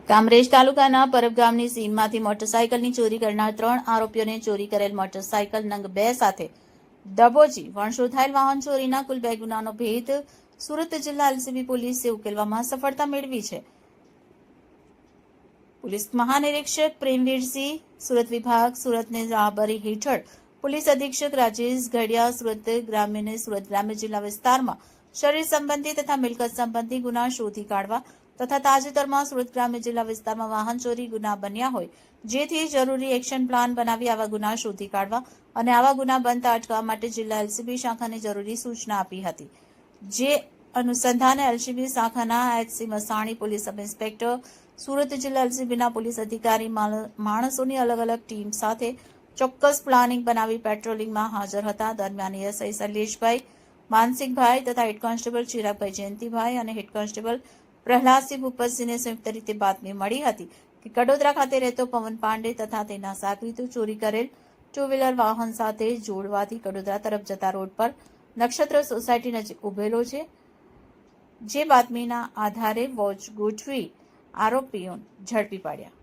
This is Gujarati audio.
કામરેજ તાલુકાના પરબ ગામની સીમમાંથી મોટરસાયકલની ચોરી કરનાર 3 આરોપીઓને ચોરી કરેલ મોટરસાયકલ નંગ 2 સાથે દબોચી વણશોધાયેલ વાહન ચોરીના કુલ 2 ગુનાનો ભેદ સુરત જિલ્લા એલસીબી પોલીસે ઉકેલવામાં સફળતા મેળવી છે. પોલીસ મહાનિરીક્ષક પ્રેમવીરસિંહ સુરત વિભાગ સુરતને રાહબરી હેઠળ પોલીસ અધિક્ષક રાજેશ ઘડિયા સુરત ગ્રામ્ય જિલ્લા વિસ્તારમાં શરીર સંબંધી તથા મિલકત સંબંધી ગુના શોધી કાઢવા તથા તાજેતરમાં સુરત ગ્રામ્ય જિલ્લા વિસ્તારમાં વાહન ચોરી ગુના બન્યા હોય જેથી જરૂરી એક્શન પ્લાન બનાવી આવા ગુના શોધી કાઢવા અને આવા ગુના બનતા અટકાવવા માટે જિલ્લા એલસીબી શાખાને જરૂરી સૂચના આપી હતી. જે અનુસંધાને એલસીબી શાખાના HC Masani police sub inspector Surat જિલ્લા એલસીબીના પોલીસ અધિકારી માણસોની અલગ અલગ ટીમ સાથે ચોક્કસ પ્લાનિંગ બનાવી પેટ્રોલિંગમાં હાજર હતા. દરમિયાન એએસઆઈ શૈલેષભાઈ માનસિકભાઈ તથા હેડ કોન્સ્ટેબલ ચિરાગભાઈ જયંતિભાઈ અને હેડ કોન્સ્ટેબલ પ્રહલાદસિંહ ભૂપતસિંહને સંયુક્ત રીતે બાતમી મળી હતી કે કડોદરા ખાતે રહેતો પવન પાંડે તથા તેના સાગરીતો ચોરી કરેલ 2 વ્હીલર વાહન સાથે જોડવાથી કડોદરા તરફ જતા રોડ પર નક્ષત્ર સોસાયટી નજીક ઉભેલો છે. જે બાતમીના આધારે વોચ ગોઠવી આરોપીઓને ઝડપી પાડ્યા.